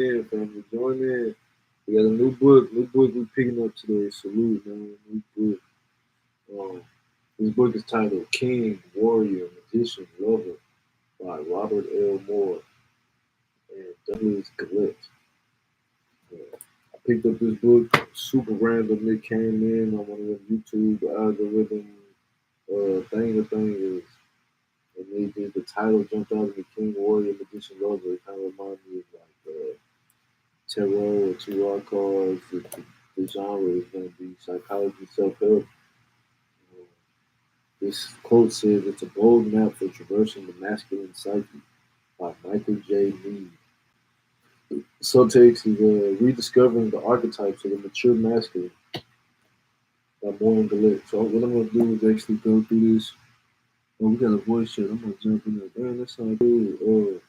in, family. Join in. We got a new book. New book we picking up today. Salute, man. New book. Um, this book is titled King, Warrior, Magician, Lover by Robert L. Moore and Douglas Gillette. I picked up this book super randomly. Came in on one of the YouTube algorithm thing is, and the title jumped out at me. King, Warrior, Magician, Lover. It kind of reminded me of like tarot or tarot cards. The genre is going to be psychology, self-help. This quote says, "It's a bold map for traversing the masculine psyche" by Michael J. Mead. Subtext is rediscovering the archetypes of the mature masculine by Moore and Gillette. So what I'm going to do is actually go through this. Oh, we got a voice chat. I'm going to jump in there. Man, that sounds good.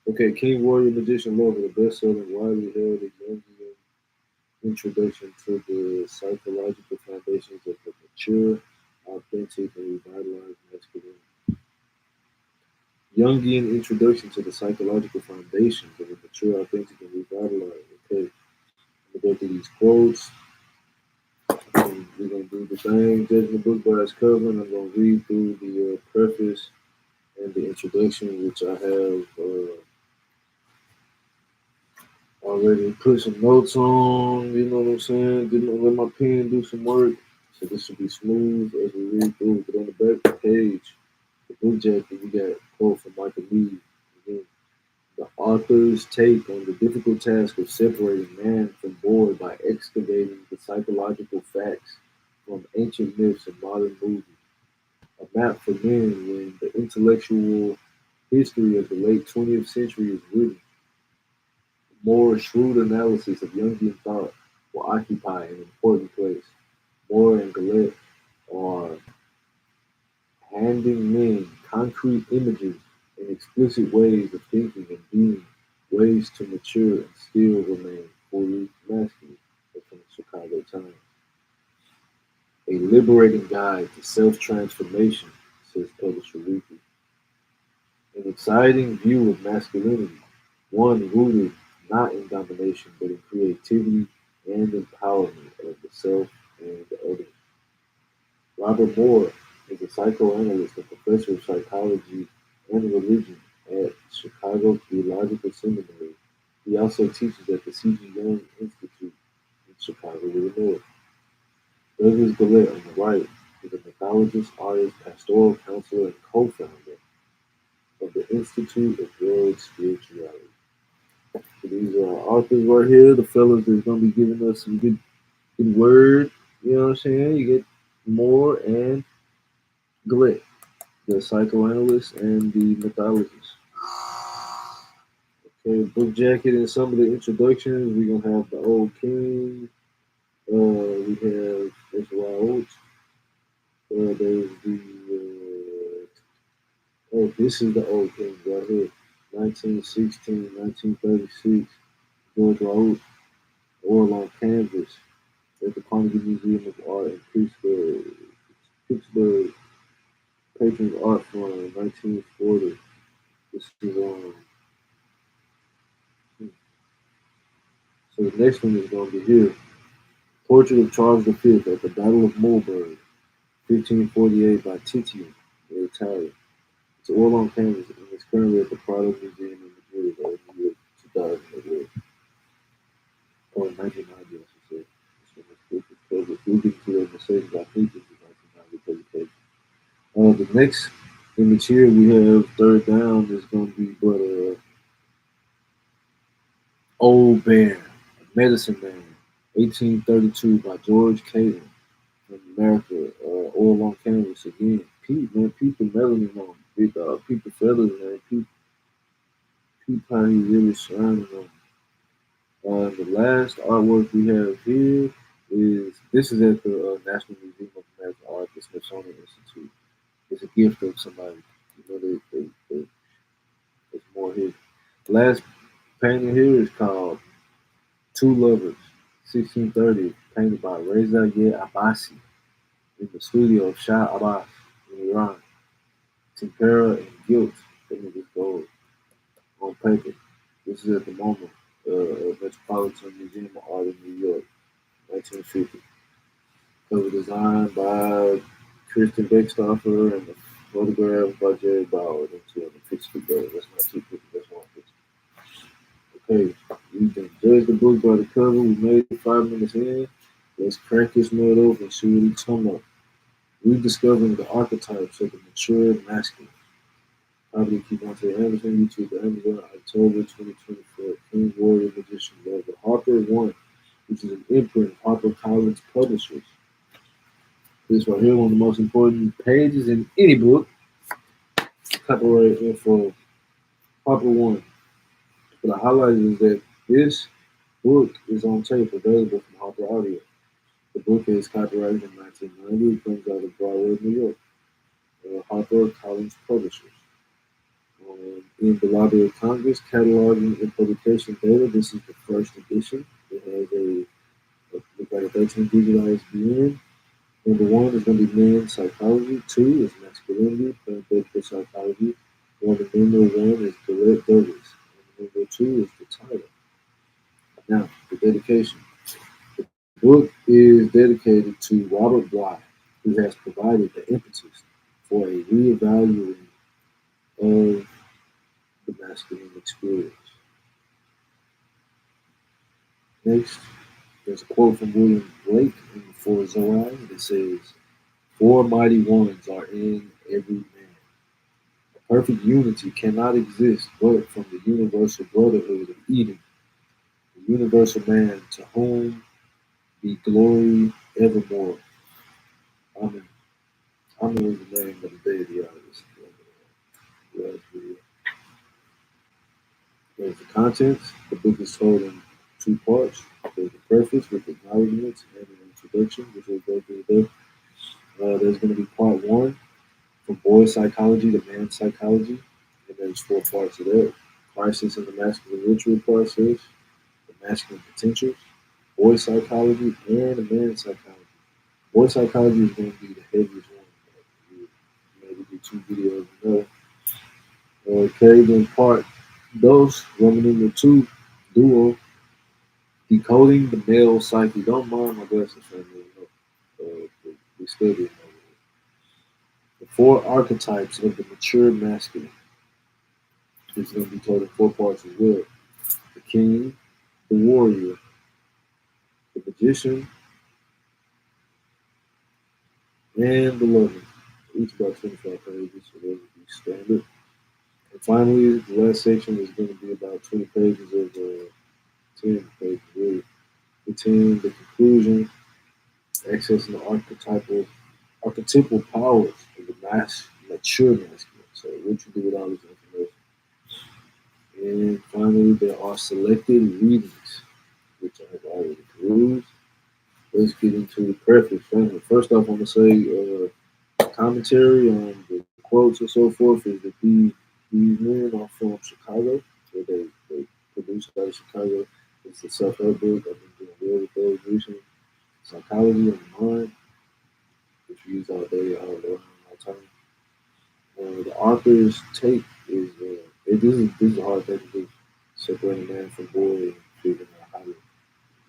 Okay, King, Warrior, Magician, Lover, the best-selling, widely held Jungian introduction to the psychological foundations of the mature, authentic, and revitalized masculinity. Jungian introduction to the psychological foundations of the mature, authentic, and revitalized. Okay, I'm gonna go through these quotes. And we're gonna do the thing, judging the book by its cover. And I'm gonna read through the preface and the introduction, which I have already put some notes on. You know what I'm saying? Didn't let my pen do some work, so this should be smooth as we read through. But on the back of the page, the book jacket, we got a quote from Michael Lee. Again, the author's take on the difficult task of separating man from boy by excavating the psychological facts from ancient myths and modern movies. A map for men when the intellectual history of the late 20th century is written. Moore's shrewd analysis of Jungian thought will occupy an important place. Moore and Gillette are handing men concrete images and explicit ways of thinking and being, ways to mature and still remain fully masculine. That's from the Chicago Times. A liberating guide to self-transformation, says publisher Weekly. An exciting view of masculinity, one rooted not in domination but in creativity and empowerment of the self and the other. Robert Moore is a psychoanalyst and professor of psychology and religion at Chicago Theological Seminary. He also teaches at the C.G. Young Institute in Chicago, Illinois. Douglas Gillette on the right is a mythologist, artist, pastoral counselor, and co-founder of the Institute of World Spirituality. So these are our authors right here, the fellas that's going to be giving us some good word. You know what I'm saying? You get Moore and Gillette, the psychoanalyst and the mythologist. Okay, book jacket and some of the introductions. We're gonna have the old king. We have that's Raoult. There's the this is the old king right here. 1916, 1936. George Raoult, oil on canvas at the Carnegie Museum of Art in Pittsburgh Patrons Art Fund, 1940. This is so the next one is gonna be here. Portrait of Charles V at the Battle of Mulberg, 1548 by Titian, the Italian. It's oil on canvas and it's currently at the Prado Museum in Madrid, New York, 2008. Or 1990, I should say. This one is good because moving to a Mercedes by Titian in 1990 publication. The next image here we have third down is going to be but Old Bear, Medicine Man, 1832 by George Caton from America. Oil on canvas again. Pete, man, Pete the melanin on big Pete the feathers, man. Pete how he really shining on. The last artwork we have here is this is at the National Museum of American Art, the Smithsonian Institute. It's a gift of somebody. You know, there's more here. The last painting here is called Two Lovers, 1630, painted by Reza Ye Abbasi in the studio of Shah Abbas in Iran. Tempera and Guilt, they make this gold on paper. This is at the moment. Metropolitan Museum of Art in New York, 1950. Cover design by Kristen Beckstoffer and the photograph by Jerry Bauer. That's 250 dollars. That's not 250. That's 150. Okay, we can judge the book by the cover. We made it 5 minutes in. Let's crack this nut open and see what he's talking about. Rediscovering the archetypes of the mature masculine. Probably keep on to Amazon, YouTube, Amazon, October 2024. King Warrior Magician Level. Harper 1, which is an imprint of HarperCollins Publishers. This right here, one of the most important pages in any book. Copyright info. Harper 1. What I highlighted is that this book is on tape available from Harper Audio. The book is copyrighted in 1990. It comes out of Broadway, New York. Harper Collins Publishers. In the Library of Congress, cataloging and publication data. This is the first edition. It has look like a 13-digit ISBN. Number 1 is going to be men's psychology. 2 is masculinity, parenthetical psychology. Number 1 is Gillette Douglas. Number 2 is the title. Now, the dedication. The book is dedicated to Robert Bly, who has provided the impetus for a reevaluating of the masculine experience. Next, there's a quote from William Blake in the Four Zoe that says, "Four mighty ones are in every man. A perfect unity cannot exist but from the universal brotherhood of Eden, the universal man to whom be glory evermore." Amen. Amen is the name of the deity out of this last video. There's the contents. The book is told in 2 parts. There's the preface with acknowledgments and an introduction, which we'll go through today. There's going to be part 1 from boy psychology to man psychology, and there's 4 parts of that. Crisis in the masculine ritual process, the masculine potentials, boy psychology, and the man psychology. Boy psychology is going to be the heaviest one. You maybe do 2 videos on that. Okay, then part those, Roman numeral 2, duo, decoding the male psyche. Don't mind my glasses, family. We studying over here. The 4 archetypes of the mature masculine. It's going to be told in 4 parts as well. The king, the warrior, the magician, and the lover. Each about 25 pages, so those will be standard. And finally, the last section is going to be about 20 pages of 10 pages, really. The conclusion, accessing the archetypal powers of the mature masculine. So what you do with all this information. And finally, there are selected readings, which I have already perused. Let's get into the preface. First off, I'm going to say commentary on the quotes and so forth is that these men are from Chicago. So they produce out of Chicago. It's a self-help book. I've been doing well with those recently. Psychology of the mind, which we use all day, all day, all the time. The author's take is this is a hard thing to do. Separating man from boy and figuring out how to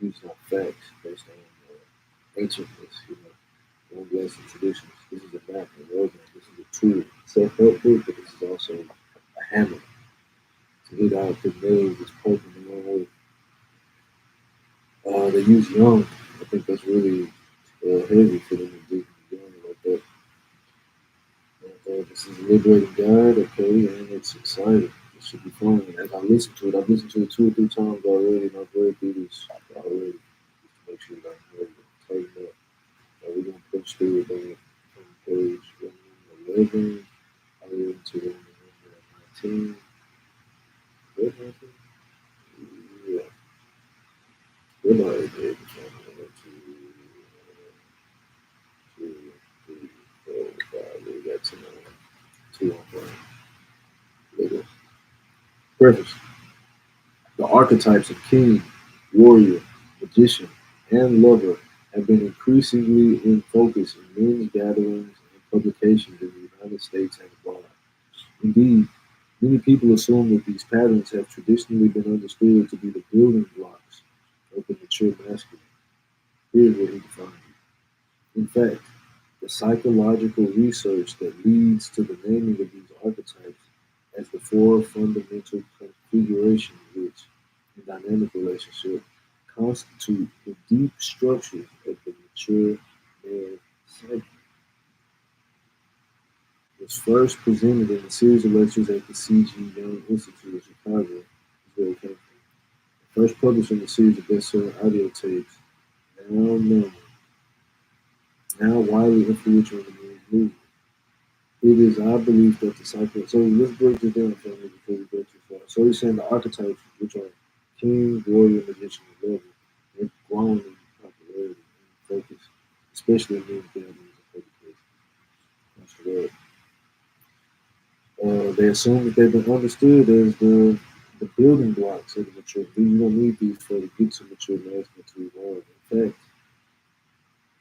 use facts based on ancientness, long lasting traditions. This is a map and roadmap. This is a tool, self-help book, but this is also a hammer to hit out the nails that's poking the wrong way. They use young. I think that's really heavy for them to do young like that. This is a liberating guide, okay, and it's exciting. It should be fun. And as I listen to it, I've listened to it 2 or 3 times already, and I've read through this already just to make sure that I'm ready to tighten up. We're going to push through it from page 11 all the way to 19. What happened? Yeah. We're not at the age of 2, 3, 4, 5. We got 2 on 5. Later. Preface. The archetypes of king, warrior, magician, and lover have been increasingly in focus in men's gatherings and publications in the United States and abroad. Indeed, Many people assume that these patterns have traditionally been understood to be the building blocks of the mature masculine. Here's what he defines it. In fact, the psychological research that leads to the naming of these archetypes as the four fundamental configurations which, in dynamic relationship, constitute the deep structures of the mature male psyche was first presented in a series of lectures at the C.G. Young Institute of Chicago, is where it came from. First published in the series of best-selling audio tapes, now known, now widely influential in the men's movement. It is our belief that the cycle. So let's break this down for me before we go too far. So he's saying the archetypes, which are king, warrior, magician, and lover, they've grown in popularity and focus, especially in men's gatherings and public places. They assume that they've been understood as the building blocks of the mature. You don't need these for to get to mature masculine to evolve. In fact,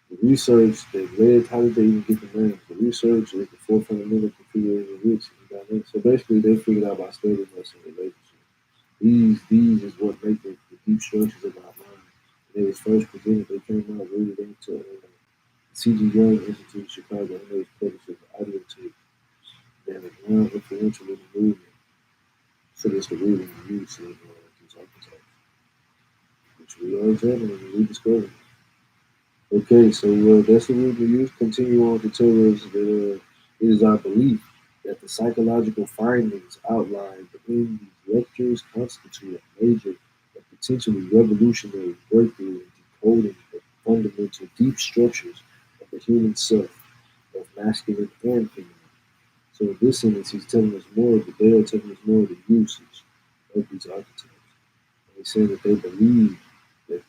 the research that led, how did they even get the name? The research is the four fundamental configurations of which and dynamics. So basically, they figured out by studying us in relationship. These is what make the deep structures of our mind. When they was first presented, they came out rooted into C.G. Young Institute of Chicago, and they was published as an audio tape that is now influential in the movement. So that's the reason we use these archetypes, which we are examining and rediscovering. Okay, so that's the root we use. Continue on to tell us that it is our belief that the psychological findings outlined in these lectures constitute a major and potentially revolutionary breakthrough in decoding the fundamental deep structures of the human self, of masculine and feminine. So in this sentence, he's telling us more, but they are telling us more of the usage of these archetypes. And he's saying that they believe that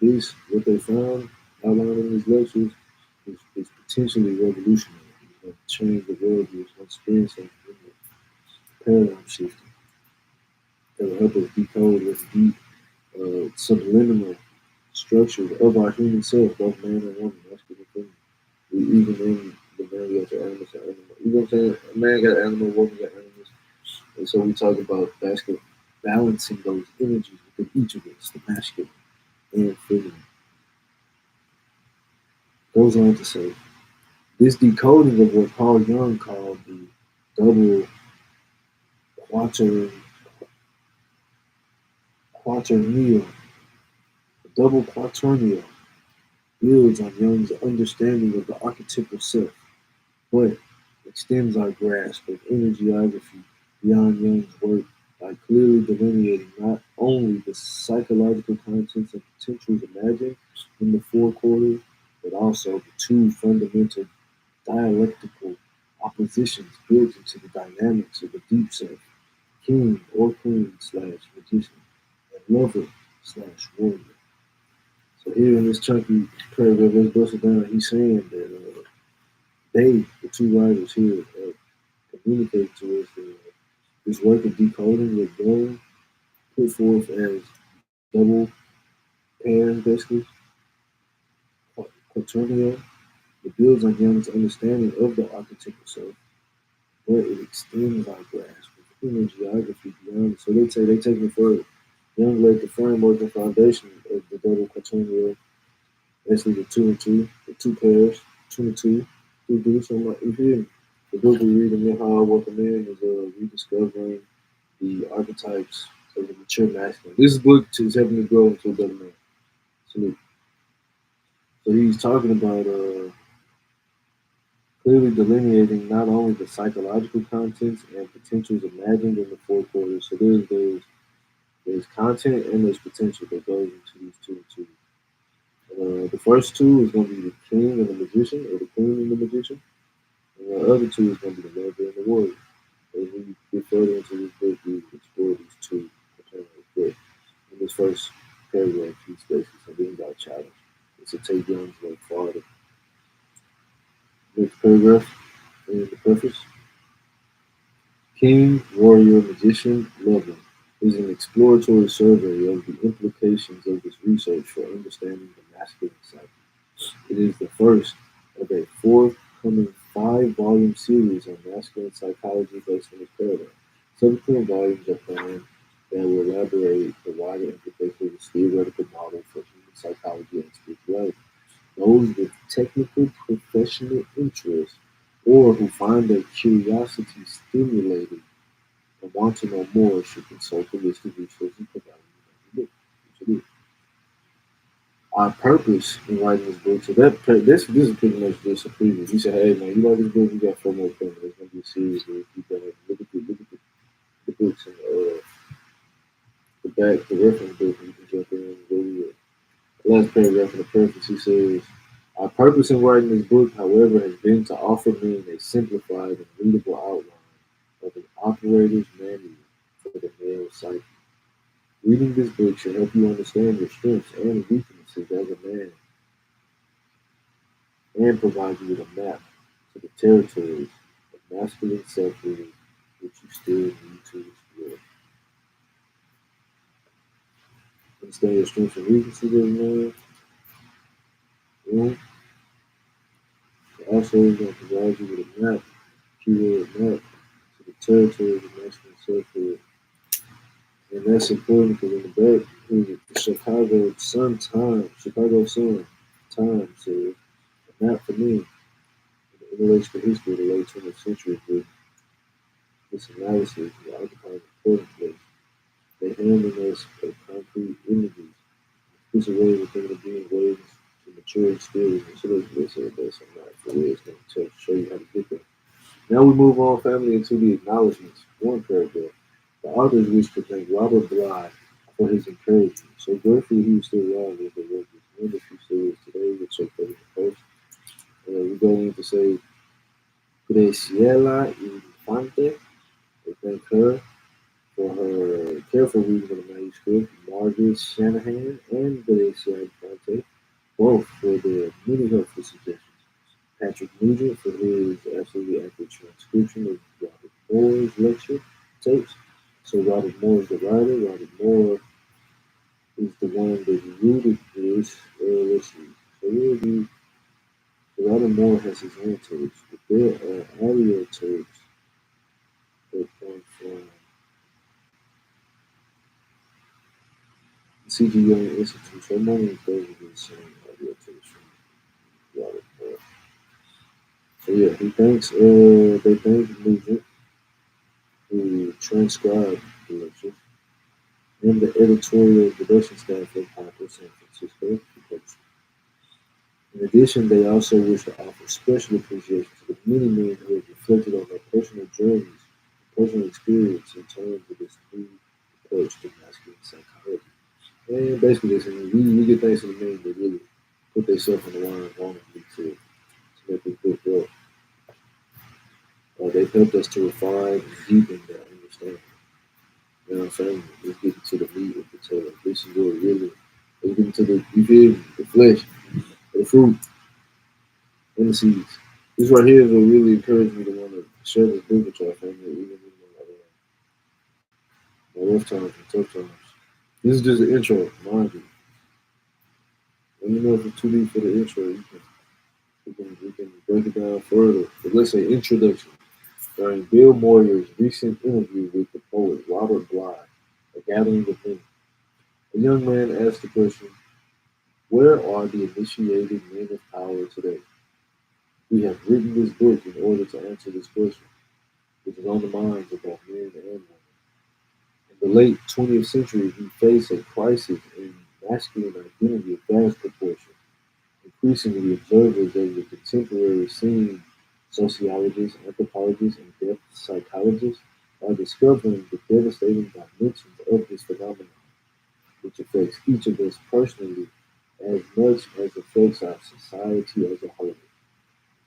this, what they found outlined in these lectures, is potentially revolutionary. It's going to change the world. It's going to spin something in the paradigm shifting that will help us decode this deep, subliminal structures of our human self, both man and woman, masculine and feminine. Even in the man got the animals and animals. You know what I'm saying? A man got animals, woman got animals. And so we talk about basket balancing those energies within each of us, the masculine and feminine. Goes on to say, this decoding of what Carl Jung called the double quaternion, quaternion, the double quaternion builds on Jung's understanding of the archetypal self, but extends our grasp of energiography beyond Jung's work by clearly delineating not only the psychological contents and potentials imagined in the four quarters, but also the two fundamental dialectical oppositions built into the dynamics of the deep self, king or queen slash magician, and lover slash warrior. So here in this chunky paragraph, let's bust it down. He's saying that they, the two writers here, communicate to us this work of decoding that Jung put forth as double pair, basically, quaternion. It builds on Jung's understanding of the archetypal self, but it extends our grasp of human geography beyond. So they say they take it further. Jung laid the framework and foundation of the double quaternion, basically the two pairs, two and two. We do something like you feel. The book we read in How I Work a Man is rediscovering the archetypes of the mature masculine. This book is helping me grow into a better man. Salute. So he's talking about clearly delineating not only the psychological contents and potentials imagined in the four quarters. So there's content and there's potential that goes into these two and two. The first two is going to be the king and the magician, or the queen and the magician. And the other two is going to be the lover and the warrior. As we get further into this book, we explore these two alternatives. But in this first paragraph, he's basically something about challenge. It's a take Young's work farther. Next paragraph in the preface. King, warrior, magician, lover is an exploratory survey of the implications of this research for understanding the masculine psyche. It is the first of a forthcoming 5-volume series on masculine psychology based on this paradigm. Subsequent volumes are planned that will elaborate the wider implications of this theoretical model for human psychology and spirituality. Those with technical professional interest or who find their curiosity stimulated and want to know more should consult the list of resources provided in the book. Which it is. Our purpose in writing this book, so this is pretty much just a preview. He said, "Hey man, you like this book? We got four more things. It's gonna be a series where we keep going. Look at the books and the back, the reference book, and you can jump in and go with it." The last paragraph in the preface, he says, "Our purpose in writing this book, however, has been to offer men a simplified and readable outline of an operator's manual for the male psyche. Reading this book should help you understand your strengths and weaknesses as a man and provide you with a map to the territories of masculine self-rule which you still need to explore. Understand your strengths and weaknesses as a man, and also is going to provide you with a map, keyword map, to the territories of masculine self-rule." And that's important because in the back, the Chicago Sun Times says, "A map for me in the intellectual history of the late 20th century with this analysis will occupy an important place. They hand in us a concrete images. These are ways of thinking of being ways to mature and skills." And so they said that's a map for where it's going to show you how to get there. Now we move on, family, into the acknowledgments. One paragraph. The authors wish to thank Robert Bly for his encouragement. So grateful he was still alive as they wrote this wonderful series today with so in the post. We go in to say Graciela Infante. They thank her for her careful reading of the manuscript. Margaret Shanahan and Gracia Infante, both for their many helpful suggestions. Patrick Nugent for his absolutely accurate transcription of Robert Moore's lecture tapes. So Robert Moore is the writer. Robert Moore is the one that rooted this. Let's see. So we'll do. Robert Moore has his own tapes, but there are audio tapes that come from the C.G. Young Institute. So I'm only those are the same audio tapes from Robert Moore. So yeah, he thanks. They thank Nugent who transcribed the lecture and the editorial production staff of Hyper San Francisco. In addition, they also wish to offer special appreciation to the many men who have reflected on their personal journeys, personal experience in terms of this new approach to masculine psychology. And basically, this, and we get thanks to the men that really put themselves on the line vulnerably to make this book grow. They've helped us to refine and deepen that understanding. You know what I'm saying? Let's get into the meat of the tale. This is what really, let's get into the, you feel me? The flesh, the fruit, and the seeds. This right here is what really encouraged me to want to share this book with y'all, family, even in my rough times and tough times. This is just an intro, mind you. Let me know if it's too deep for the intro. We can break it down further. But let's say introduction. During Bill Moyer's recent interview with the poet Robert Bly, a gathering of men, a young man asked the question, "Where are the initiated men of power today?" We have written this book in order to answer this question, which is on the minds of both men and women. In the late 20th century, we face a crisis in masculine identity of vast proportion. Increasingly, observers of the contemporary scene, sociologists, anthropologists, and depth psychologists, are discovering the devastating dimensions of this phenomenon, which affects each of us personally as much as affects our society as a whole.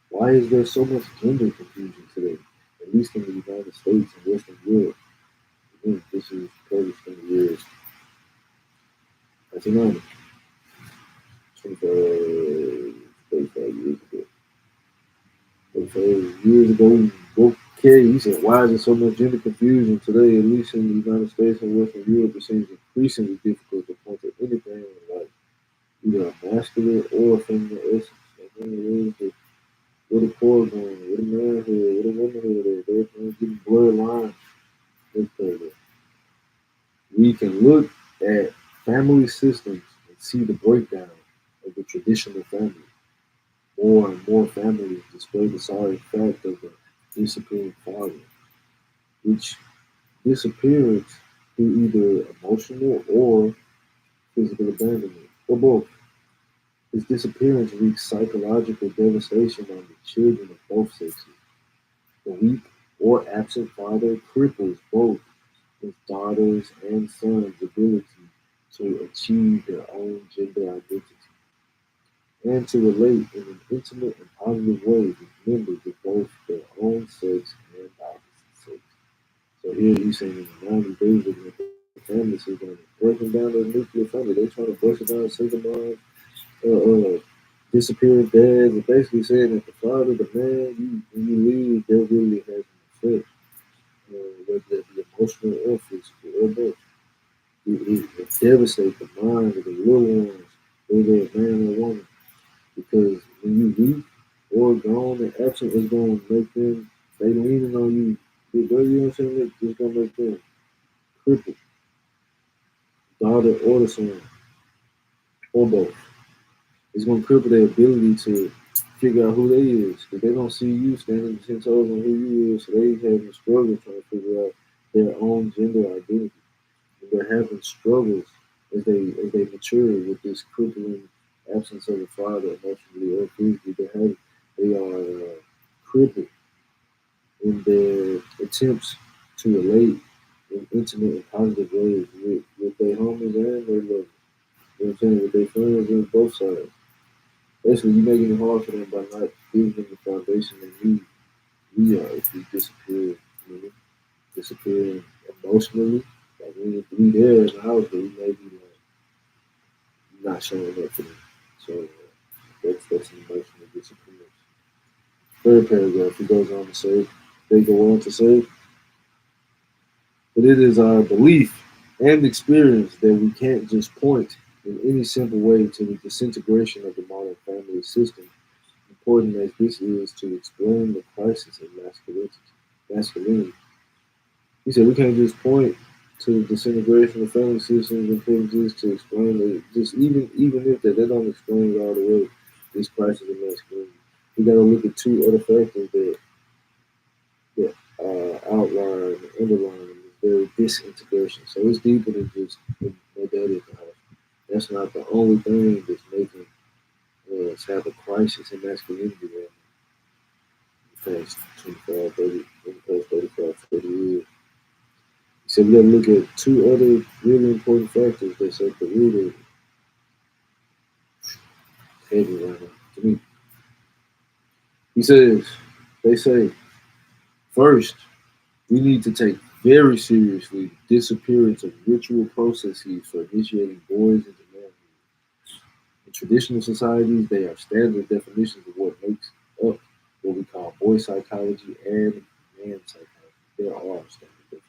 Why is there so much gender confusion today, at least in the United States and Western Europe? Again, this is published in the years 1990, 25, 35 years ago. 35 years ago, okay, he said, "Why is there so much gender confusion today, at least in the United States and Western Europe? It seems increasingly difficult to point to anything like either a masculine or a feminine essence. Like, where the core going, where the manhood, where the womanhood is, everything's getting blurred lines. we can look at family systems and see the breakdown of the traditional family. More and more families display the sorry fact of the disappearing father, which disappearance through either emotional or physical abandonment, or both. His disappearance wreaks psychological devastation on the children of both sexes. The weak or absent father cripples both his daughters' and sons' ability to achieve their own gender identity and to relate in an intimate and positive way with members of both their own sex and opposite sex. So here he's saying in the 90s, they was looking at the family system, breaking down the nuclear family. They trying to bust it down, single moms, disappearing dads, and basically saying that the father, the man, when you leave, that really has an effect, whether it be emotional or physical or both. It devastates the mind of the little ones, whether they're a man or woman, because when you weak or gone and absent, it's going to make them, they leaning on you. You know what I'm saying? It's going to make them crippled, daughter or the son, or both. It's going to cripple their ability to figure out who they is, because they don't see you standing 10 toes on who you is, so they having struggle trying to figure out their own gender identity. And they're having struggles as they mature with this crippling absence of a father, emotionally or physically. They are crippled in their attempts to relate in intimate and positive ways with their homies and their lovers. You know what I'm saying? With their friends on both sides. Basically, you're making it hard for them by not giving them the foundation they need. We are if we disappear, disappearing emotionally. Like we there in the house, but we may be like not showing up for them. So that's an emotional disappearance. Third paragraph, he goes on to say, they go on to say, but it is our belief and experience that we can't just point in any simple way to the disintegration of the modern family system, important as this is to explain the crisis of masculinity. He said we can't just point to the disintegration of family systems and put just to explain it. Just even if that don't explain it all the way, this crisis of masculinity. We got to look at two other factors that outline and underline this very disintegration. So it's deeper than just my daddy at the house. That's not the only thing that's making us have a crisis in masculinity right now. The past 25, 30, in the past 35, 40 years. So we got to look at two other really important factors that's at the root of heavy right now. To me, he says, they say, first, we need to take very seriously the disappearance of ritual processes for initiating boys into manhood. In traditional societies, they are standard definitions of what makes up what we call boy psychology and man psychology. There are standard definitions.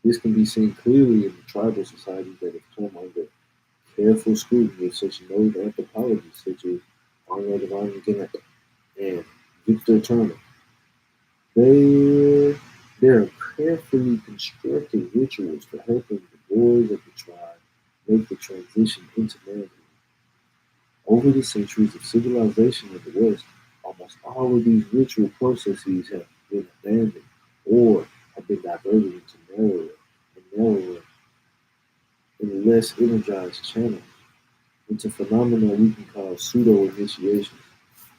This can be seen clearly in the tribal societies that have come under careful scrutiny of such noted anthropologists such as Arnold von Gillette and Victor Turner. They there are carefully constructed rituals for helping the boys of the tribe make the transition into manhood. Over the centuries of civilization in the West, almost all of these ritual processes have been abandoned or have been diverted into narrower and less energized channels, into phenomena we can call pseudo initiations.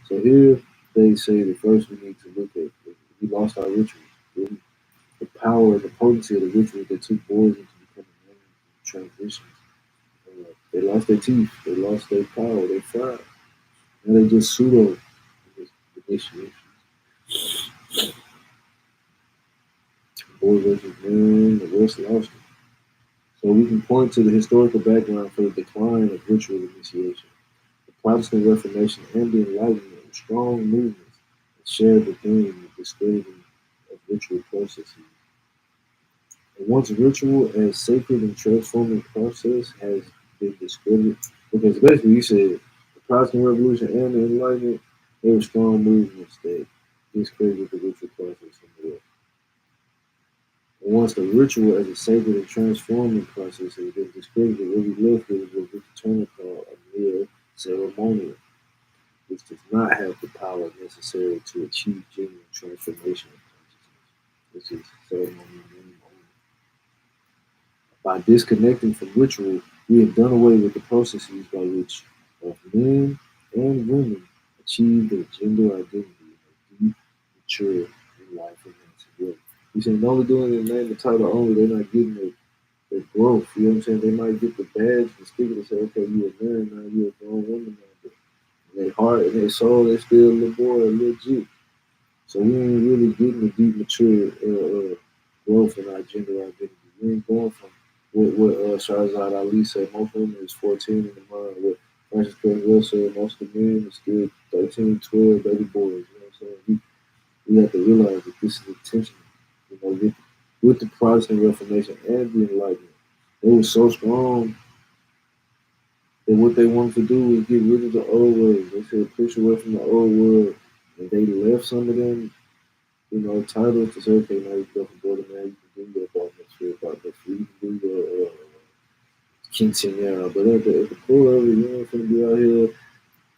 So here they say that first we need to look at we lost our rituals. The power and the potency of the rituals that took boys into becoming men in transitions. They lost their teeth, they lost their power, they fried. Now they just pseudo initiations. Boy versus man, the West lost it. So we can point to the historical background for the decline of ritual initiation. The Protestant Reformation and the Enlightenment were strong movements that shared the theme of discrediting of ritual processes. And once ritual as sacred and transforming process has been discredited, because basically you said the Protestant Revolution and the Enlightenment, they were strong movements that discredited the ritual process in the West. And once the ritual as a sacred and transforming process has been discredited, what we left with is what Victor Turner called a mere ceremonial, which does not have the power necessary to achieve genuine transformation of consciousness. This is ceremonial only. By disconnecting from ritual, we have done away with the processes by which both men and women achieve their gender identity in a deep, mature, and life-enhancing way. You saying they're only doing it in the name of title only, they're not getting the growth. You know what I'm saying? They might get the badge and sticker to say, okay, you're a man now, you're a grown woman now, but in their heart and their soul, they're still a little boy, a little G. So we ain't really getting the deep, mature growth in our gender identity. We ain't going from what Shahzad Ali said, most women is 14 in the mind. What Francis Percival said, most of the men is still 13, 12, baby boys. You know what I'm saying? We have to realize that this is intentional. You know, with the Protestant Reformation and the Enlightenment, they were so strong that what they wanted to do was get rid of the old ways. They said push away from the old world. And they left some of them titles to say, okay, now you go from border man, you can do your partnership, you can do your quinceañera, but at the core of it, you ain't finna be out here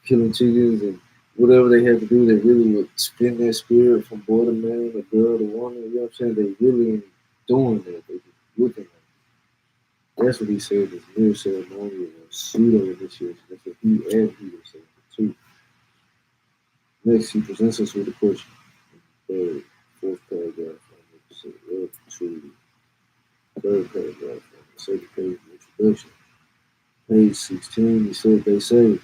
killing chickens and whatever they had to do, they really would spin their spirit from boy to man, a girl to woman, you know what I'm saying? They really ain't doing that. They just looking at it. That's what he said, this mere ceremonial or pseudo initiation. That's what he and he was saying too. Next, he presents us with a question. Third, fourth paragraph to third paragraph on the second page of introduction. Page 16, he said, they say,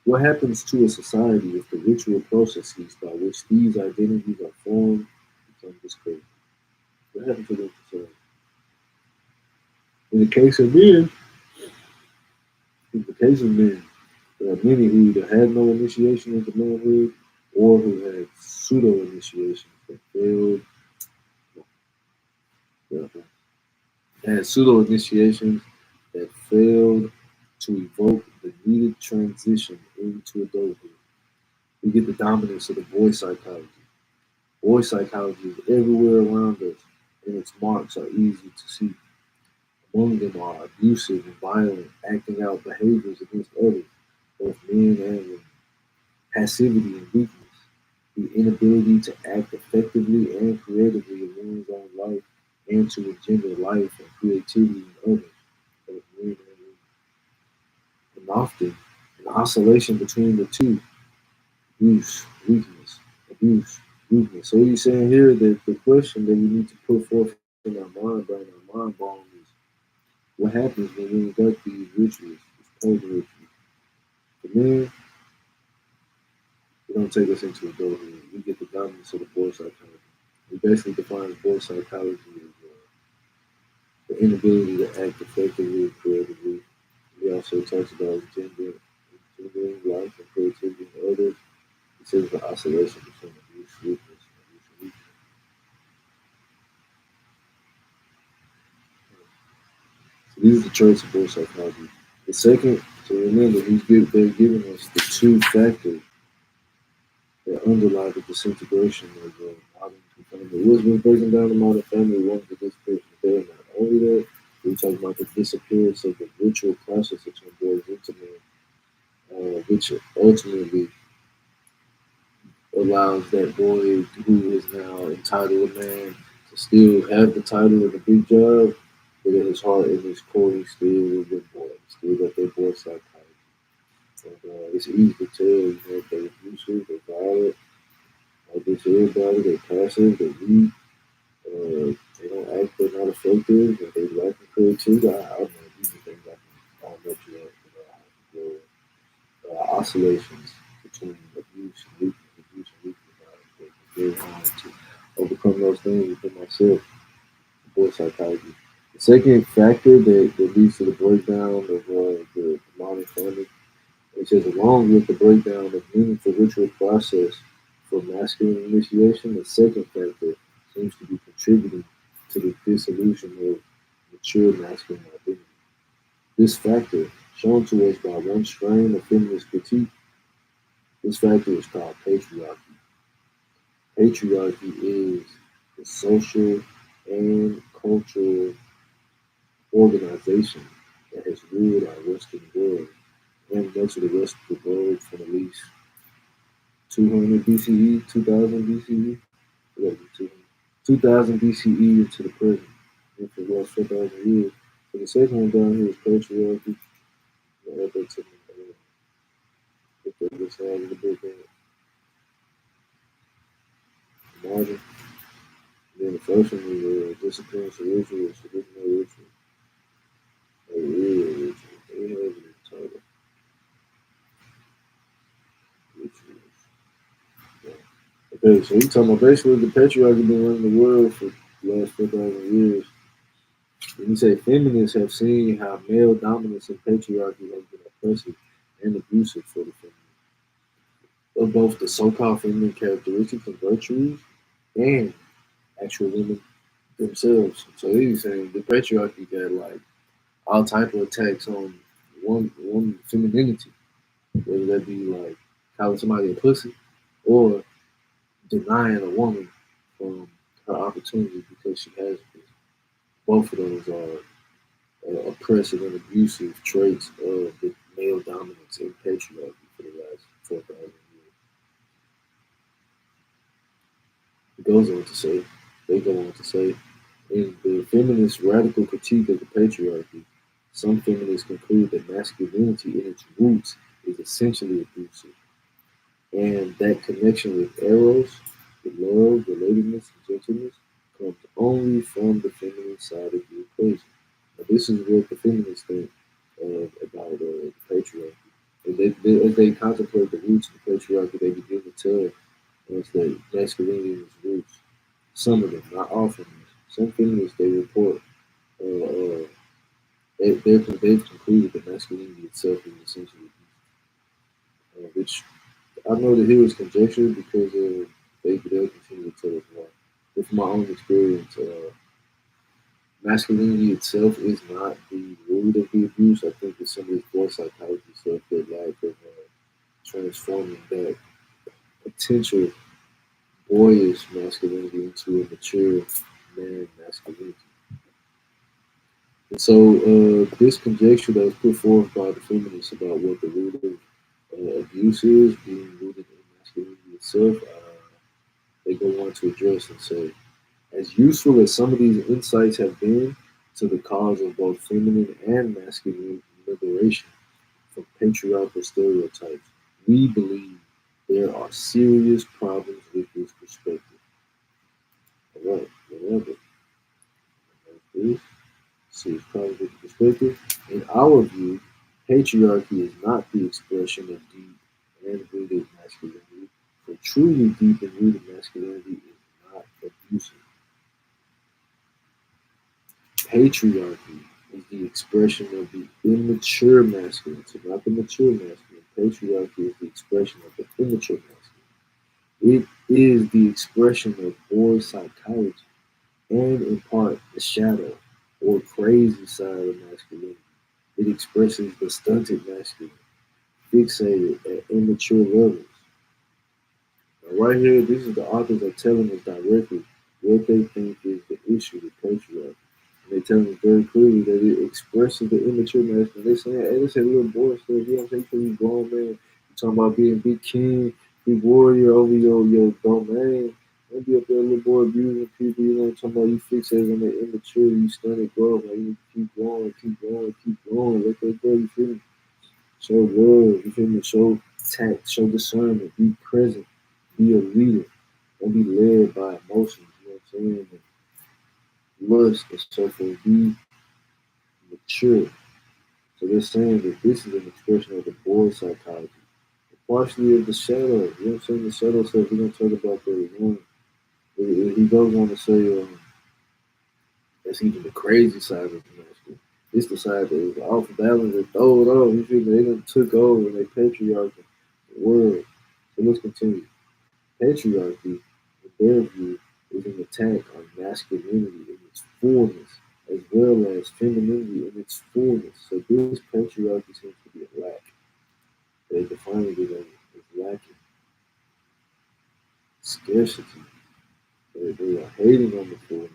what happens to a society if the ritual processes by which these identities are formed become discredited? What happens to them society? In the case of men, in the case of men, there are many who either had no initiation into manhood or who had pseudo initiations that failed. Had pseudo initiations that failed to evoke the needed transition into adulthood. We get the dominance of the boy psychology. Boy psychology is everywhere around us, and its marks are easy to see. Among them are abusive and violent, acting out behaviors against others, both men and women, passivity and weakness, the inability to act effectively and creatively in one's own life, and to engender life and creativity in others, both men and women. And often, an oscillation between the two, abuse, weakness, abuse, weakness. So he's saying here that the question that we need to put forth in our mind, down our mind bone, is what happens when we neglect these rituals, these code rituals. For men, they don't take us into adulthood. We get the dominance of the boy psychology. He basically defines boy psychology as the inability to act effectively and creatively. He also talks about gendering life and creativity in others. He says the oscillation between abuse, weakness, and abuse and weakness. So these are the traits of boy psychology. The second, so remember, they're giving us the two factors that underlie the disintegration of modern family. What's been breaking down the modern family, one of the disappearance there. Not only that, we talk about the disappearance of the ritual process that turn boys into men, which ultimately allows that boy who is now entitled a man to still have the title of a big job, but in his heart and his core, he's still a good boy. He's still got that boy psychology. And it's easy to tell, if they're abusive, they're violent, like this everybody, they're passive, they're weak, they don't act, they're not effective, and they lack in creativity. I know these are things I can let you oscillations between abuse and weakness, it's very hard to overcome those things within myself, boy psychology. The second factor that leads to the breakdown of the modern family, it says, along with the breakdown of meaningful ritual process for masculine initiation, the second factor seems to be contributing to the dissolution of mature masculine identity. This factor, shown to us by one strain of feminist critique, this factor is called patriarchy. Patriarchy is the social and cultural organization that has ruled our Western world and much of the rest of the globe from at least 200 BCE, 2000 BCE, 2000 BCE into the present, and for the last 4,000 years. So the second one down here is patriarchy. I'll add that to put that this side of the book margin. And then the first one is discipline, so rituals, traditional rituals, or real rituals. They have it in the title. Rituals. Yeah. Okay, so we talking about basically the patriarchy been running the world for the last 4,000 years. When you say feminists have seen how male dominance and patriarchy has been oppressive and abusive for the feminine, of both the so-called feminine characteristics and virtues and actual women themselves. So he's saying the patriarchy got like all type of attacks on one femininity, whether that be like calling somebody a pussy or denying a woman from her opportunity because she has this. Both of those are oppressive and abusive traits of the male dominance and patriarchy for the last 4,000 years. It goes on to say, they go on to say, in the feminist radical critique of the patriarchy, some feminists conclude that masculinity in its roots is essentially abusive, and that connection with eros, with love, relatedness, and gentleness, comes only from the feminine side of the equation. Now, this is what the feminists think about the patriarchy. And as they contemplate the roots of the patriarchy, they begin to tell us that masculinity is its roots. Some of them, not all feminists. Some feminists, they report, they've concluded that masculinity itself is essentially which I know that he was conjecture because they'll continue to tell us why. But from my own experience, masculinity itself is not the root of the abuse. I think it's some of this boy psychology stuff that lack of transforming that potential boyish masculinity into a mature man masculinity. And so this conjecture that was put forth by the feminists about what the root of abuse is, being rooted in masculinity itself, they go on to address and say, as useful as some of these insights have been to the cause of both feminine and masculine liberation from patriarchal stereotypes, we believe there are serious problems with this perspective. All right, whatever. This serious problems with the perspective. In our view, patriarchy is not the expression of deep and rooted masculinity, for truly deep and rooted masculinity is not abusive. Patriarchy is the expression of the immature masculine, so not the mature masculine. Patriarchy is the expression of the immature masculine. It is the expression of boy psychology and, in part, the shadow or crazy side of masculinity. It expresses the stunted masculine, fixated at immature levels. Now, right here, this is the authors are telling us directly what they think is the issue with patriarchy. And they tell us very clearly that it expresses the immature masculine. They saying, hey, this is little boy stuff. You know what I'm saying? You grown man. You talking about being big king, big warrior over your domain. Don't be up there, little boy, abusing people. You know what I'm talking about? You fixated on the immature. You stunted growth. Like, you keep growing, keep growing, keep growing. Let that go. You feel me? Show love. You feel me? Show tact. Show discernment. Be present. Be a leader. Don't be led by emotions. You know what I'm saying? And lust and so forth. Be mature. So they're saying that this is an expression of the boy psychology. Partially of the shadow. You know what I'm saying? The shadow stuff. We're going to talk about that again. He goes on to say that's even the crazy side of the masculine. It's the side that is off balance and throw it off. You feel me? They done took over and they patriarchy the world. So let's continue. Patriarchy, in their view, is an attack on masculinity in its fullness, as well as femininity in its fullness. So this patriarchy seems to be a lack. They define it as lacking. Scarcity. They are hating on the fullness.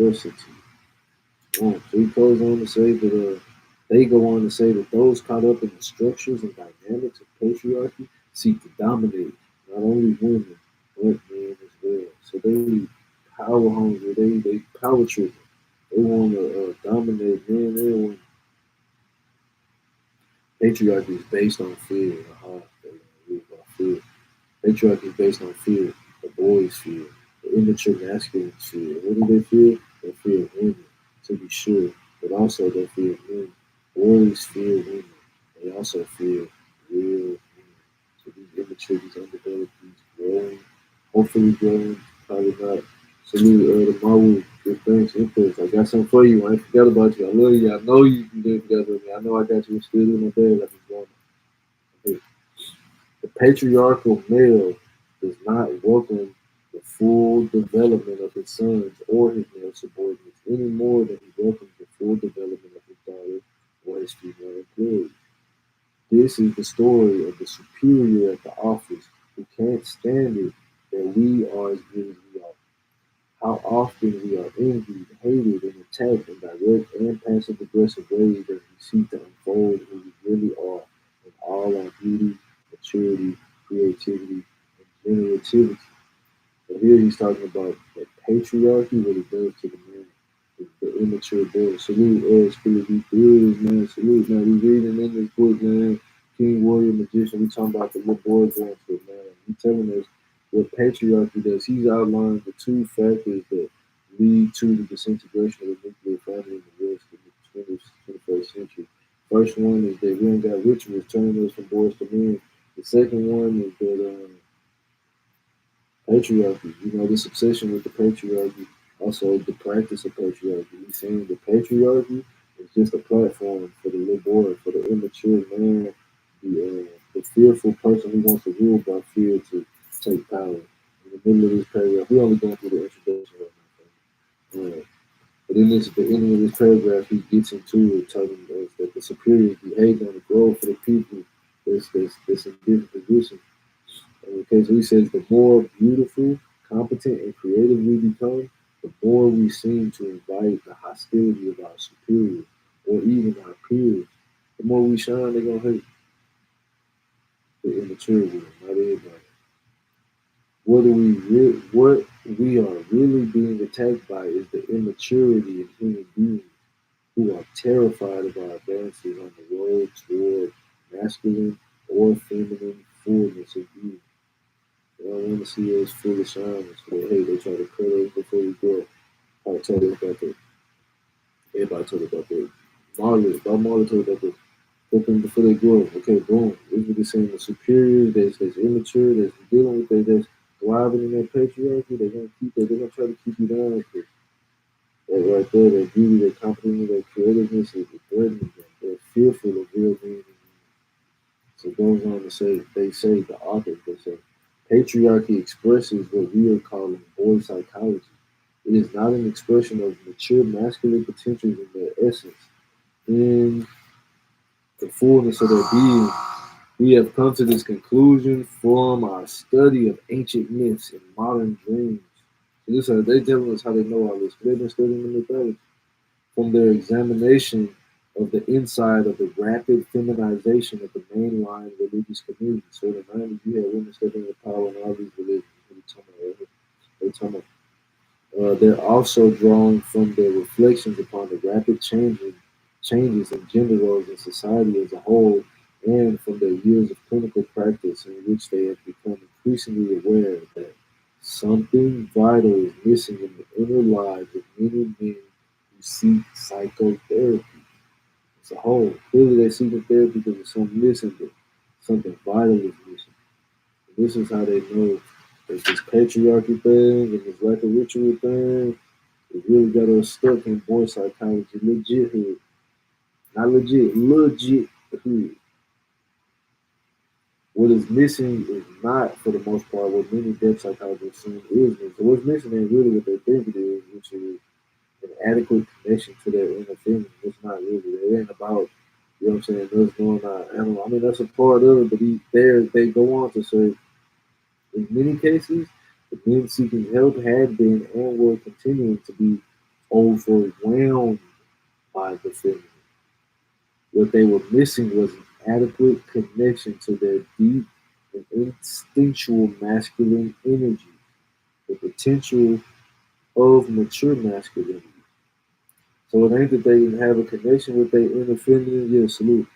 scarcity. So he goes on to say that they go on to say that those caught up in the structures and dynamics of patriarchy seek to dominate not only women but men as well. So they power hungry, they power tripping. They want to dominate men. They want patriarchy is based on fear. They live by fear. Patriarchy is based on fear. The boys fear. The immature masculines fear. What do they fear? They fear women, to be sure, but also they fear men. Boys fear women. They also fear real men. So these immature, these undeveloped, these growing, hopefully growing, probably not. Salute the Mawu. Good thanks, inputs. I got something for you. I ain't forgot about you. I love you. I know you didn't forget about me. I know I got you still in the bed. I've been going. The patriarchal male does not welcome the full development of his sons or his male subordinates any more than he welcomes the full development of his daughter or his female employees. This is the story of the superior at the office who can't stand it that we are as good as we are. How often we are envied, hated, and attacked in direct and passive aggressive ways as we seek to unfold who we really are in all our beauty, maturity, creativity, and generativity. So here he's talking about the patriarchy, what it does to the man, the immature boy. Salute Spirit be good, man. Salute, man. We reading in this book, man. King, warrior, magician. We talking about the little boy going through, man. He telling us what patriarchy does. He's outlined the two factors that lead to the disintegration of the nuclear family in the West in the 21st century. First one is that we ain't got rituals turning us from boys to men. The second one is that patriarchy, this obsession with the patriarchy, also the practice of patriarchy. He's saying the patriarchy is just a platform for the little boy, for the immature man, the fearful person who wants to rule by fear to take power. In the middle of this paragraph, we're only going through the introduction right now. But in this, the ending of this paragraph, he gets into it, telling us that the superiors behave on the grow for the people that's in different positions. Okay, so he says the more beautiful, competent, and creative we become, the more we seem to invite the hostility of our superiors or even our peers. The more we shine, they're gonna hate the immature one, not everybody. What we are really being attacked by is the immaturity in human beings who are terrified of our advances on the road toward masculine or feminine fullness of being. They don't want to see us fully shine. So they try to cut us before we grow. I told us about that. Everybody told us about that. Marley told us about that. Cut them before they grow. Okay, boom. This is what they're saying. The superiors that's immature, that's dealing with that, that's thriving in that patriarchy, they're gonna keep that. They're gonna try to keep you down with it. That right there, that beauty, that confidence, that creativeness is threatening them. They're fearful of real being. So it goes on to say, they say, the authors, they say, patriarchy expresses what we are calling boy psychology. It is not an expression of mature masculine potentials in their essence. In the fullness of their being, we have come to this conclusion from our study of ancient myths and modern dreams. So this is, they telling us how they know all this. They've been studying the mythology. From their examination of the inside of the rapid feminization of the mainline religious community. So in the 90s, you had women stepping into power in all these religions. They're also drawing from their reflections upon the rapid changes in gender roles in society as a whole, and from their years of clinical practice in which they have become increasingly aware that something vital is missing in the inner lives of many men who seek psychotherapy as a whole. Clearly, they're seeking therapy because there's something missing there. Something vital is missing. And this is how they know that this patriarchy thing and this lack of ritual thing, it really got us stuck in boy psychology, legit hood. Not legit, legit hood. What is missing is not, for the most part, what many depth psychologists assume is missing. So what's missing ain't really what they think it is, which is an adequate connection to their inner feeling. It's not really. It ain't about, you know what I'm saying, us going out. I mean, that's a part of it, but they go on to say, in many cases, the men seeking help had been and were continuing to be overwhelmed by the feminine. What they were missing was an adequate connection to their deep and instinctual masculine energy, the potential of mature masculinity. So it ain't that they didn't have a connection with their inner feminine, yeah, salute.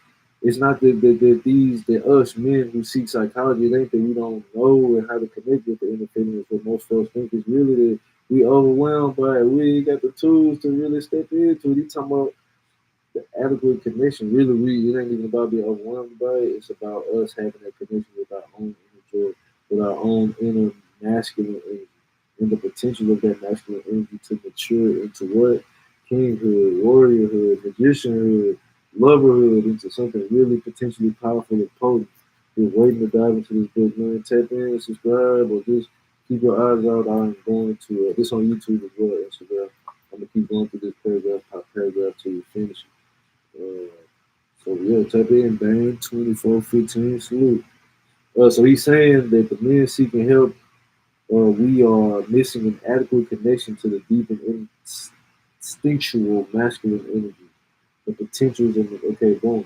It's not that us men who seek psychology, it ain't that we don't know and how to connect with the inner feminine. What most folks think is really that we overwhelmed by it. We ain't got the tools to really step into it. He talking about the adequate connection. Really, it ain't even about being overwhelmed by it. It's about us having that connection with our own inner joy, with our own inner masculine energy, and the potential of that masculine energy to mature into what? Kinghood, warriorhood, magicianhood, loverhood, into something really potentially powerful and potent. You're waiting to dive into this book, man. Tap in, subscribe, or just keep your eyes out. I'm going to this on YouTube as well, Instagram. I'm gonna keep going through this paragraph by paragraph till we finish it. Uh, so yeah, type in Bang 2415 salute. So he's saying that the men seeking help, we are missing an adequate connection to the deep and instinctual masculine energy, the potentials of the, okay, boom.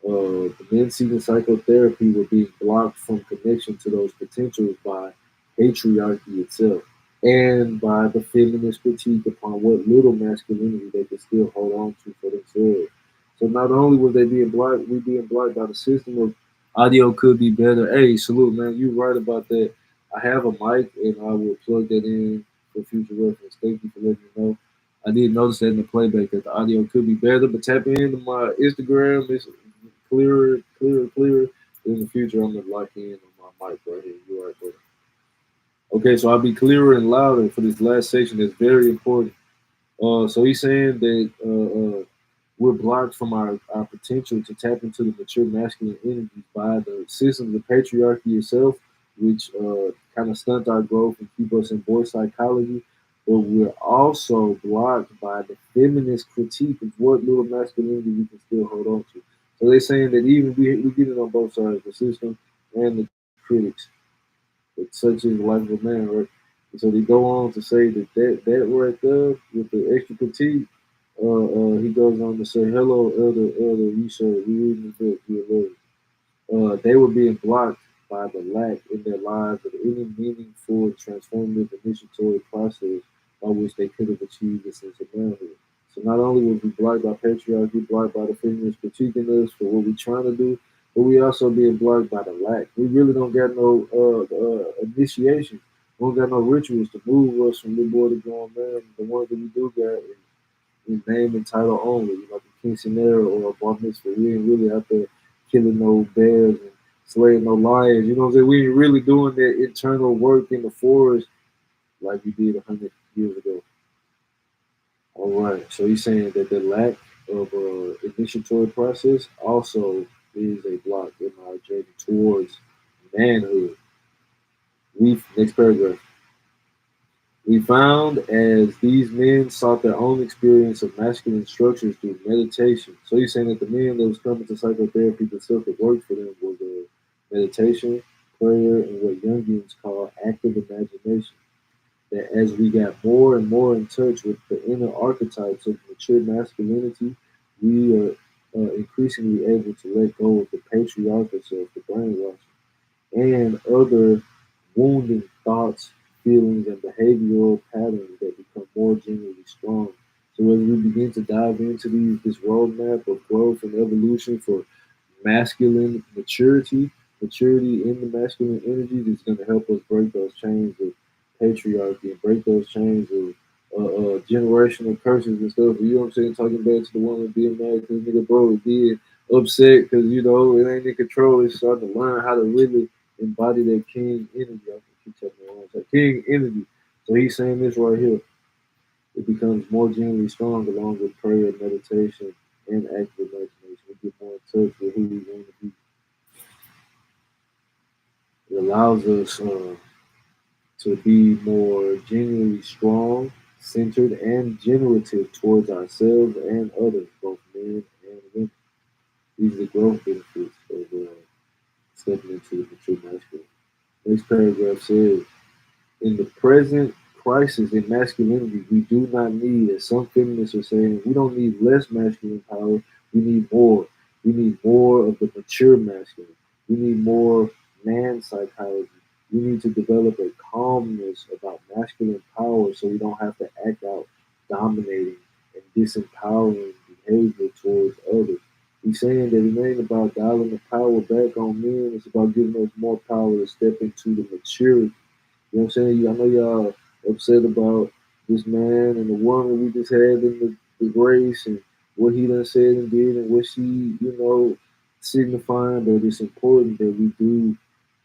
The men seeking psychotherapy were being blocked from connection to those potentials by patriarchy itself and by the feminist critique upon what little masculinity they could still hold on to for themselves. So not only was they being blocked, we being blocked by the system of audio could be better. Hey, salute, man, you right about that. I have a mic and I will plug that in for future reference. Thank you for letting me know. I did notice that in the playback that the audio could be better, but tap into my Instagram. It's clearer, clearer, clearer. In the future, I'm gonna lock in on my mic right here. You right, brother. Okay, so I'll be clearer and louder for this last section. That's very important. So he's saying that we're blocked from our potential to tap into the mature masculine energies by the systems of patriarchy itself, which kind of stunt our growth and keep us in boy psychology. But we're also blocked by the feminist critique of what little masculinity we can still hold on to. So they're saying that even we get it on both sides, the system and the critics. It's such is the life of a man, right? And so they go on to say that right there with the extra critique, he goes on to say, "Hello, elder, you sir, we reading the book, you love." They were being blocked by the lack in their lives of any meaningful, transformative initiatory process by which they could have achieved a sense of manhood. So not only was we blocked by patriarchy, blocked by the feminists critiquing us for what we're trying to do, but we also being blocked by the lack. We really don't got no initiation. We don't got no rituals to move us from little boy to grown man. The ones that we do got in name and title only, like a quinceanera or a bar mitzvah. We ain't really out there killing no bears and slaying no lions. You know what I'm saying? We ain't really doing that internal work in the forest like we did 100 years ago. All right. So he's saying that the lack of initiatory process also is a block in our journey towards manhood. Next paragraph. We found as these men sought their own experience of masculine structures through meditation. So he's saying that the men that was coming to psychotherapy, the stuff that worked for them was meditation, prayer, and what Jungians call active imagination. That as we got more and more in touch with the inner archetypes of mature masculinity, we are increasingly able to let go of the patriarchal self, the brainwashing and other wounding thoughts, feelings, and behavioral patterns that become more genuinely strong. So as we begin to dive into this roadmap of growth and evolution for masculine maturity in the masculine energy is going to help us break those chains of patriarchy and break those chains of generational curses and stuff. You know what I'm saying? Talking back to the woman being mad because nigga bro being upset because you know it ain't in control. It's starting to learn how to really embody that king energy. I can keep telling you wrong. So king energy. So he's saying this right here. It becomes more genuinely strong along with prayer, meditation, and active imagination. We get more in touch with who we want to be. It allows us to be more genuinely strong, centered, and generative towards ourselves and others, both men and women. These are the growth benefits of stepping into the mature masculine. Next paragraph says, in the present crisis in masculinity. We do not need, as some feminists are saying, we don't need less masculine power. We need more. We need more of the mature masculine. We need more man psychology. We need to develop a calmness about masculine power so we don't have to act out dominating and disempowering behavior towards others. He's saying that it ain't about dialing the power back on men. It's about giving us more power to step into the maturity. You know what I'm saying? I know y'all upset about this man and the woman we just had in the grace and what he done said and did and what she, signifying, but it's important that we do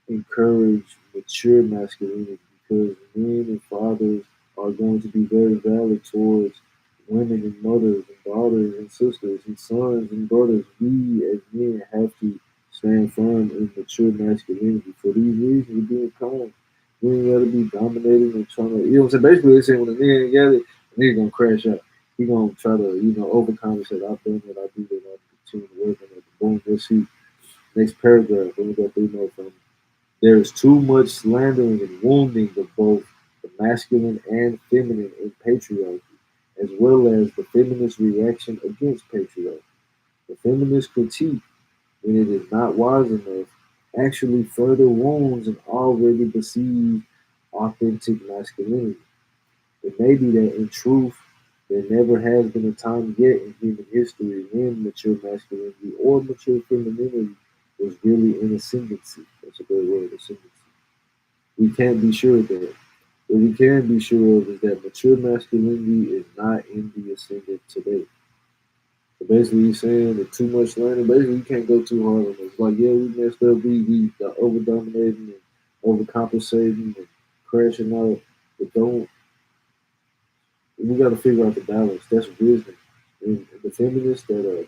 encourage mature masculinity because men and fathers are going to be very valid towards women and mothers and daughters and sisters and sons and brothers. We as men have to stand firm in mature masculinity. For these reasons, we're being calm. We ain't gotta be dominating and trying to, what I'm saying? Basically, they're saying when the man got it, the nigga gonna crash out. He gonna try to, overcompensate. I've done it, I do that, I continue to work on it. Boom, let's see. Next paragraph, let me go through more from there is too much slandering and wounding of both the masculine and feminine in patriarchy, as well as the feminist reaction against patriarchy. The feminist critique, when it is not wise enough, actually further wounds an already besieged authentic masculinity. It may be that in truth, there never has been a time yet in human history when mature masculinity or mature femininity was really in ascendancy. That's a good word, ascendancy. We can't be sure of that. What we can be sure of is that mature masculinity is not in the ascendant today. So basically, he's saying that too much learning. Basically, you can't go too hard on us. Like, yeah, we messed up. We over dominating and overcompensating and crashing out. But don't we got to figure out the balance. That's wisdom. And the feminists that are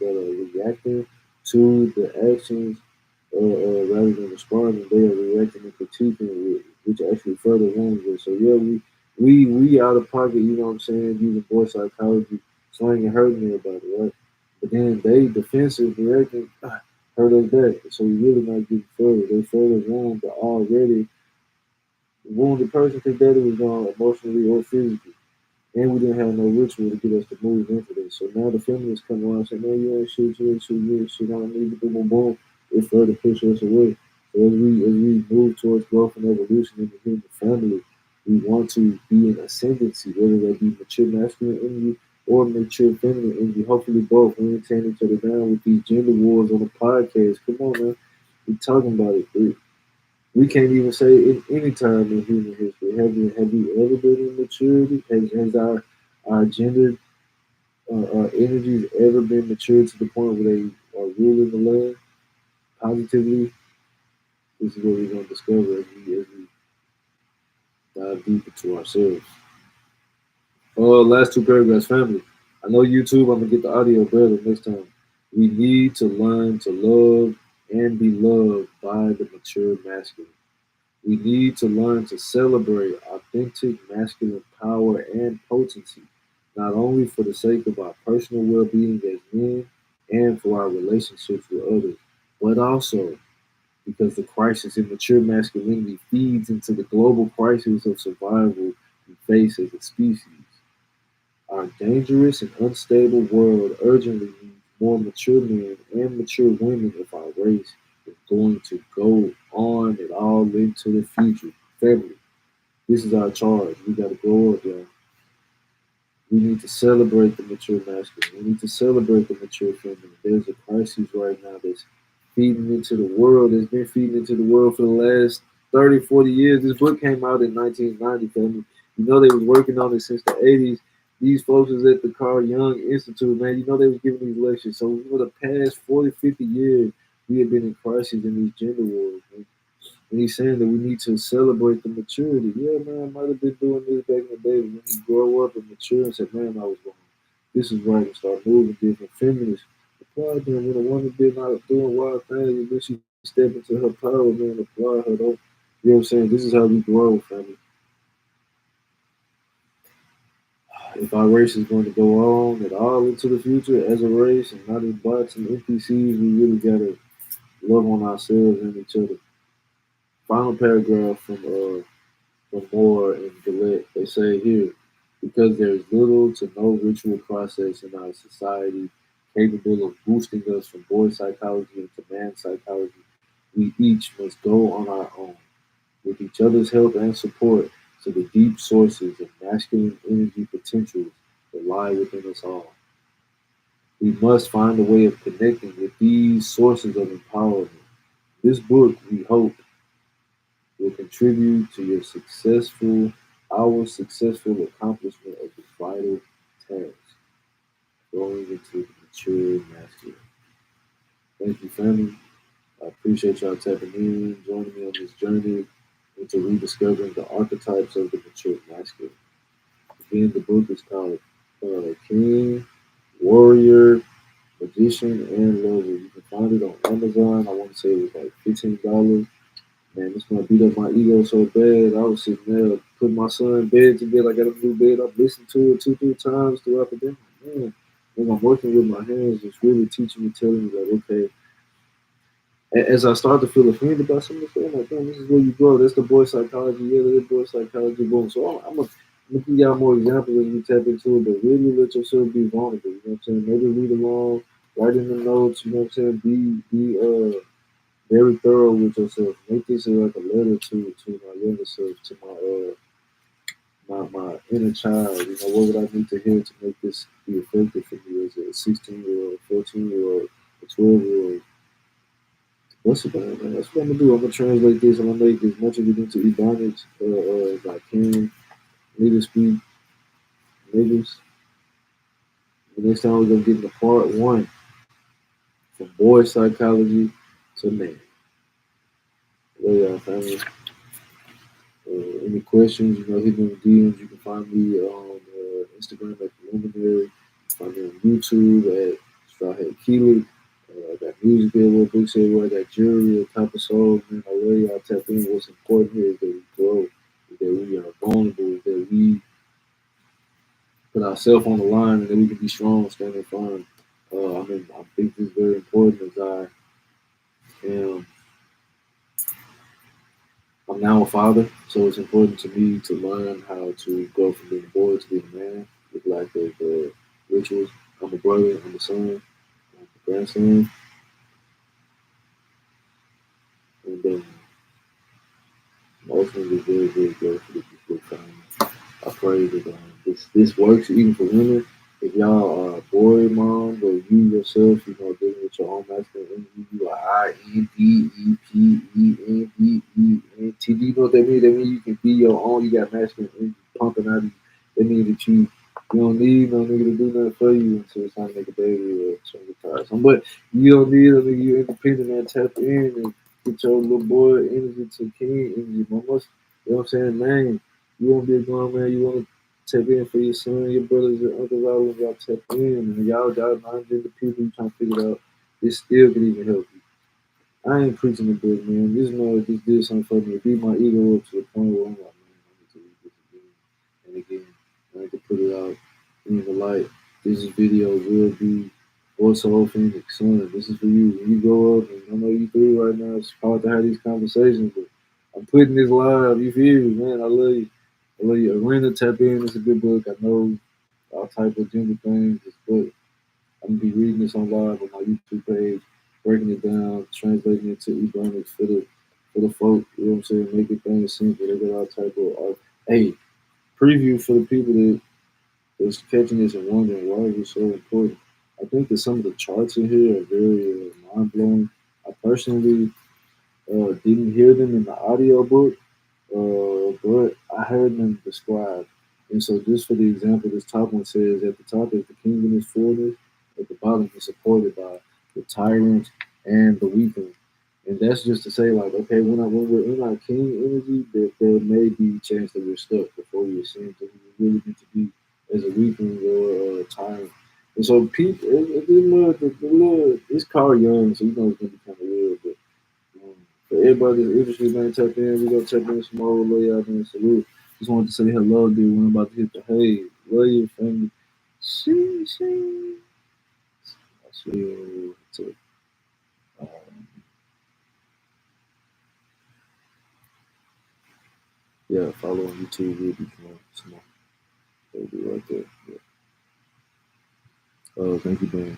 reacting to the actions rather than responding, they are reacting and critiquing, which actually further wounds us. So yeah, we out of pocket. You know what I'm saying? Using boy psychology, slang and hurting everybody, right? But then they defensive reacting hurt us back. So we really not getting further. They further wound the already wounded person because daddy was gone emotionally or physically. And we didn't have no ritual to get us to move into this. So now the feminists come around and say, man, you ain't shit, you ain't shit, you ain't shit, I don't need to do boom, boom. It further pushes us away. So as we move towards growth and evolution in the human family, we want to be in ascendancy, whether that be mature masculine energy or mature feminine energy. Hopefully both. We ain't tearing each other down with these gender wars on the podcast. Come on, man. We talking about it. We can't even say in any time in human history have we ever been in maturity? Has our gender energies ever been mature to the point where they are ruling the land positively? This is what we're gonna discover as we dive deep into ourselves. Last two paragraphs, family. I know YouTube. I'm gonna get the audio better next time. We need to learn to love and be loved by the mature masculine. We need to learn to celebrate authentic masculine power and potency, not only for the sake of our personal well being as men and for our relationships with others, but also because the crisis in mature masculinity feeds into the global crisis of survival we face as a species. Our dangerous and unstable world urgently needs more mature men and mature women if our race is going to go on and all into the future. Family, this is our charge. We got to grow up, y'all. We need to celebrate the mature masculine. We need to celebrate the mature feminine. There's a crisis right now that's feeding into the world. It's been feeding into the world for the last 30, 40 years. This book came out in 1990, family. You know they was working on it since the 80s. These folks was at the Carl Jung Institute, man. You know they was giving these lectures. So for the past 40, 50 years, we have been in crisis in these gender wars, man. And he's saying that we need to celebrate the maturity. Yeah, man, I might have been doing this back in the day. But when you grow up and mature and say, man, I was wrong. This is right, and start moving different. Feminists, applaud them when a woman been out doing wild things and then she step into her power, man, applaud her. Don't, you know what I'm saying? This is how we grow, family. If our race is going to go on at all into the future as a race and not as bots and NPCs, we really gotta love on ourselves and each other. Final paragraph from from Moore and Gillette. They say here, because there is little to no ritual process in our society capable of boosting us from boy psychology into man psychology, we each must go on our own, with each other's help and support, to the deep sources of masculine energy potentials that lie within us all. We must find a way of connecting with these sources of empowerment. This book, we hope, will contribute to our successful accomplishment of this vital task, growing into the mature masculine. Thank you, family. I appreciate y'all tapping in, joining me on this journey into rediscovering the archetypes of the mature masculine. Again, the book is called King, Warrior, Magician, and Lover. You can find it on Amazon. I want to say it was like $15. Man, this one beat up my ego so bad. I was sitting there putting my son in bed together. I got a new bed. I've listened to it two, three times throughout the day. Man, when I'm working with my hands, it's really teaching me, telling me like, okay, as I start to feel offended about some of the stuff, I'm like, damn, this is where you grow. That's the boy psychology. Yeah, that's boy psychology. Boom. So I'm gonna give y'all more examples as we tap into it, but really let yourself be vulnerable. You know what I'm saying? Maybe read along, write in the notes. You know what I'm saying? Be very thorough with yourself. Make this like a letter to my younger self, to my inner child. You know, what would I need to hear to make this be effective for me as a 16-year-old, 14-year-old, a 12-year-old? What's it going man? That's what I'm gonna do. I'm gonna translate this. I'm gonna make as much of it into Ebonics as I can. Niggas speak niggas. The next time we're gonna get into part one, from boy psychology to man. Love y'all, family. Any questions, hit me on DMs. You can find me on Instagram at the Luminary. Find me on YouTube at Straw Hat KiLiK. I got music everywhere, books everywhere. I got jewelry, a type of soul. Man, I love y'all. Tap in. What's important here is that we grow, is that we are vulnerable, is that we put ourselves on the line, and that we can be strong, standing firm. I think this is very important as am I'm now a father, so it's important to me to learn how to go from being a boy to being a man. Look like the rituals. I'm a brother, I'm a son, I'm a grandson, and ultimately very, very grateful to this book family. I pray that this works even for women. If y'all are boy moms or you yourself, dealing with your own masculine energy, you are INDEPENDENT. Do you know what that means? That means you can be your own. You got masculine energy pumping out of you. That means that you don't need no nigga to do nothing for you until it's time to make a baby or change a car or something. But you don't need a nigga. You're independent and tap in and get your little boy energy to king energy. Mama, you know what I'm saying? Man, you want to be a grown man, you want to tap in for your son, your brothers, your uncles, all of y'all tap in. And y'all non-gender people, you trying to figure it out, this still can even help you. I ain't preaching the book, man. This man just did something for me. It beat my ego up to the point where I'm like, man, I need to read this again and again. I need to put it out in the light. This video will be for Soul Phoenix, son. This is for you. When you grow up, and I know you three right now, it's hard to have these conversations, but I'm putting this live. You feel me, man? I love you. I love you. Arena Tap In. It's a good book. I know all type of gender things. This book. I'm gonna be reading this on live on my YouTube page, breaking it down, translating it to Ebonics for the folk. You know what I'm saying? Making things simple. They got all type of hey, preview for the people that's catching this and wondering why is it so important. I think that some of the charts in here are very mind blowing. I personally didn't hear them in the audio book, but I heard them described. And so, just for the example, this top one says at the top is the kingdom is fullness, at the bottom is supported by the tyrant and the weakling. And that's just to say, like, okay, when we're in our king energy, there may be a chance that we're stuck before we ascend to who we really need to be as a weakling or a tyrant. And so, people, it's called young, so it's gonna be kind of weird, but for everybody in the industry, man, tap in. We gonna tap in some more. Love y'all, man. Salute. Just wanted to say hello, dude. When I'm about to hit the hay. Love your family. She. I see you. Yeah, follow on YouTube. We'll be some more. They'll be right there. Yeah. Thank you, Ben.